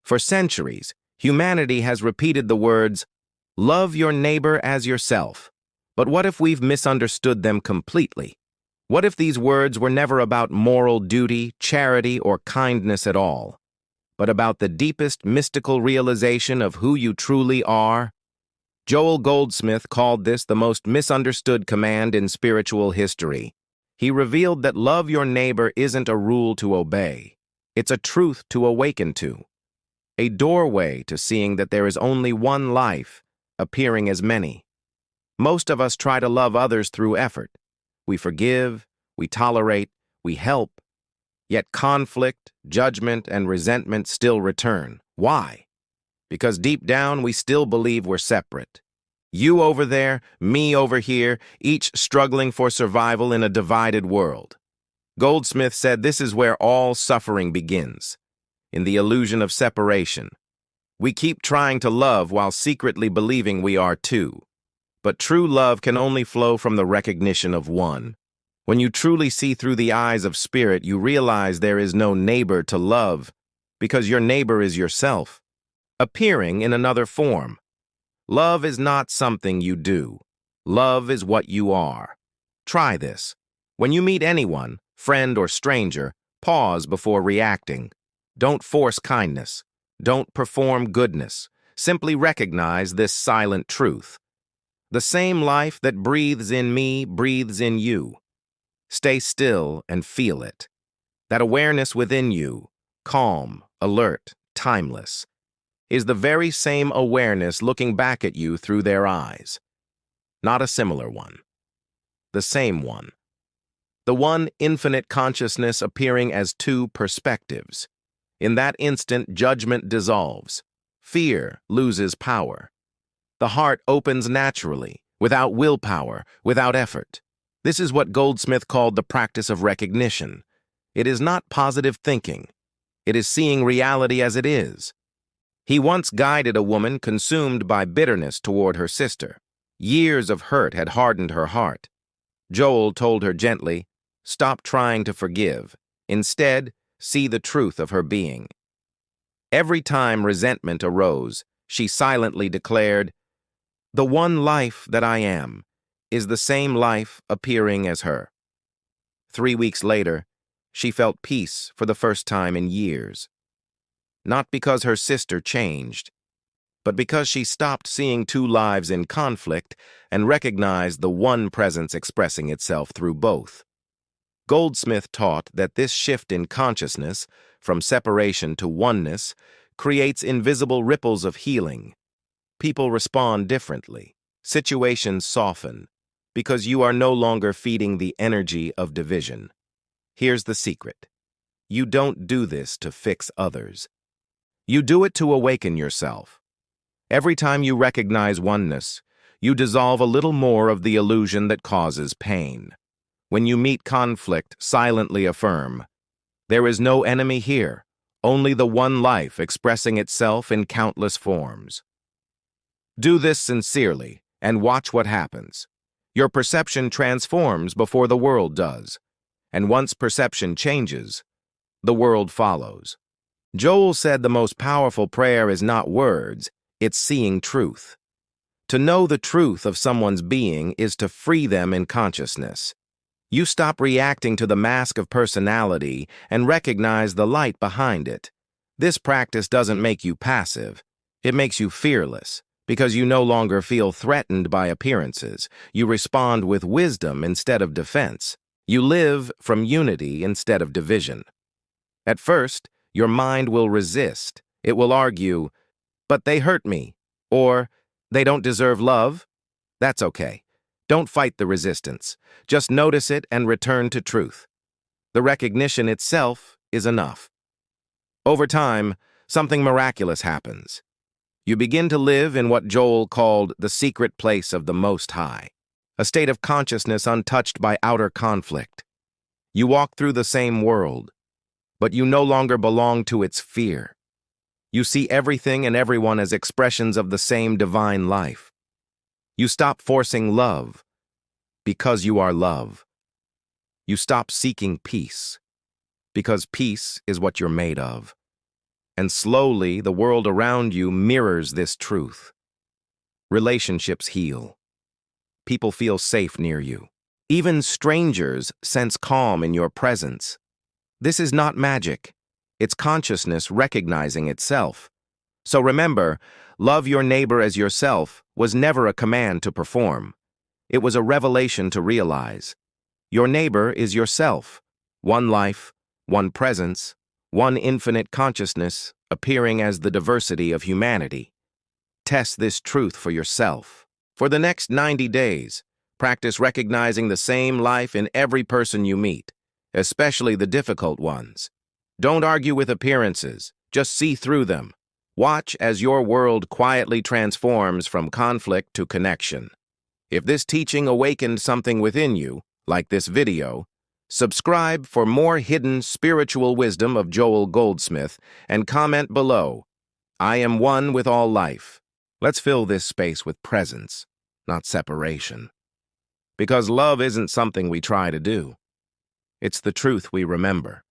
For centuries, humanity has repeated the words, "Love your neighbor as yourself." But what if we've misunderstood them completely? What if these words were never about moral duty, charity, or kindness at all, but about the deepest mystical realization of who you truly are? Joel Goldsmith called this the most misunderstood command in spiritual history. He revealed that love your neighbor isn't a rule to obey. It's a truth to awaken to. A doorway to seeing that there is only one life, appearing as many. Most of us try to love others through effort. We forgive, we tolerate, we help. Yet conflict, judgment, and resentment still return. Why? Because deep down we still believe we're separate. You over there, me over here, each struggling for survival in a divided world. Goldsmith said this is where all suffering begins, in the illusion of separation. We keep trying to love while secretly believing we are too. But true love can only flow from the recognition of one. When you truly see through the eyes of spirit, you realize there is no neighbor to love, because your neighbor is yourself, appearing in another form. Love is not something you do. Love is what you are. Try this. When you meet anyone, friend or stranger, pause before reacting. Don't force kindness. Don't perform goodness. Simply recognize this silent truth. The same life that breathes in me breathes in you. Stay still and feel it. That awareness within you, calm, alert, timeless, is the very same awareness looking back at you through their eyes. Not a similar one. The same one. The one infinite consciousness appearing as two perspectives. In that instant, judgment dissolves. Fear loses power. The heart opens naturally, without willpower, without effort. This is what Goldsmith called the practice of recognition. It is not positive thinking. It is seeing reality as it is. He once guided a woman consumed by bitterness toward her sister. Years of hurt had hardened her heart. Joel told her gently, "Stop trying to forgive. Instead, see the truth of her being." Every time resentment arose, she silently declared, "The one life that I am is the same life appearing as her." 3 weeks later, she felt peace for the first time in years. Not because her sister changed, but because she stopped seeing two lives in conflict and recognized the one presence expressing itself through both. Goldsmith taught that this shift in consciousness, from separation to oneness, creates invisible ripples of healing. People respond differently. Situations soften, because you are no longer feeding the energy of division. Here's the secret. You don't do this to fix others. You do it to awaken yourself. Every time you recognize oneness, you dissolve a little more of the illusion that causes pain. When you meet conflict, silently affirm, "There is no enemy here, only the one life expressing itself in countless forms." Do this sincerely, and watch what happens. Your perception transforms before the world does. And once perception changes, the world follows. Joel said the most powerful prayer is not words, it's seeing truth. To know the truth of someone's being is to free them in consciousness. You stop reacting to the mask of personality and recognize the light behind it. This practice doesn't make you passive. It makes you fearless, because you no longer feel threatened by appearances. You respond with wisdom instead of defense. You live from unity instead of division. At first, your mind will resist. It will argue, "But they hurt me," or "They don't deserve love." That's okay. Don't fight the resistance. Just notice it and return to truth. The recognition itself is enough. Over time, something miraculous happens. You begin to live in what Joel called the secret place of the Most High, a state of consciousness untouched by outer conflict. You walk through the same world, but you no longer belong to its fear. You see everything and everyone as expressions of the same divine life. You stop forcing love because you are love. You stop seeking peace because peace is what you're made of. And slowly, the world around you mirrors this truth. Relationships heal. People feel safe near you. Even strangers sense calm in your presence. This is not magic. It's consciousness recognizing itself. So remember, love your neighbor as yourself was never a command to perform. It was a revelation to realize. Your neighbor is yourself. One life, one presence, one infinite consciousness appearing as the diversity of humanity. Test this truth for yourself. For the next 90 days, practice recognizing the same life in every person you meet, especially the difficult ones. Don't argue with appearances, just see through them. Watch as your world quietly transforms from conflict to connection. If this teaching awakened something within you, like this video, subscribe for more hidden spiritual wisdom of Joel Goldsmith and comment below. I am one with all life. Let's fill this space with presence, not separation. Because love isn't something we try to do. It's the truth we remember.